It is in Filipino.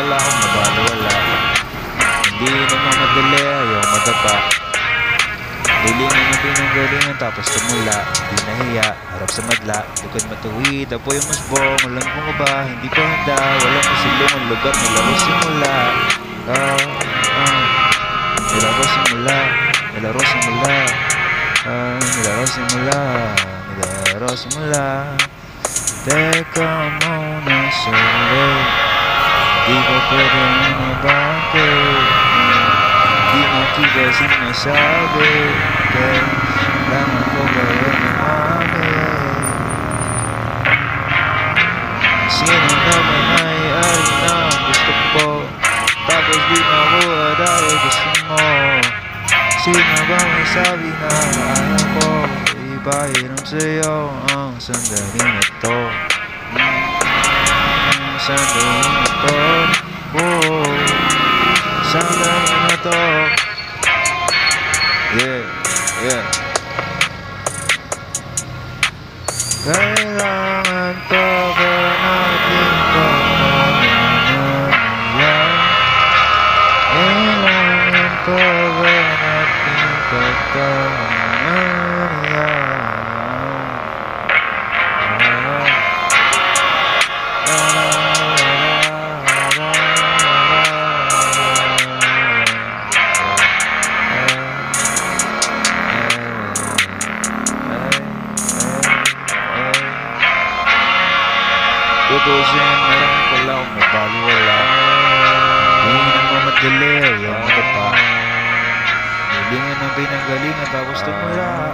pala akong nabaliwala. Hindi nagmamadali, ayaw madapa. Hilingan ng pinanggalingan tapos tumula. Di nahiya, harap sa madla. Likod matuwid, apoy ang musbong. Walang bumaba, hindi pa handa. Walang masilong ang lugar, nilaro simula. Nilaro simula. Nilaro simula. Nilaro simula. Nilaro simula. Teka muna sa'yo. Di ka pwede umabante. Di makita sinasabi. Kailangan ko gawin ng amin. Sino naman may-ari na gusto ko? Tapos di makuha dahil gusto mo. Sino ba may sabi na ayaw ko? Ipahiram sa'yo ang sandali na to. Sandali na to. Sandali na to. Yeah. Kailangan pa ba natin pagkakamayan? Kailangan pa ba natin pagkakamayan? Tutusin, meron pala akong nabaliwala. Hindi nagmamadali, ayaw madapa. Hilingan ng pinanggalingan tapos tumula.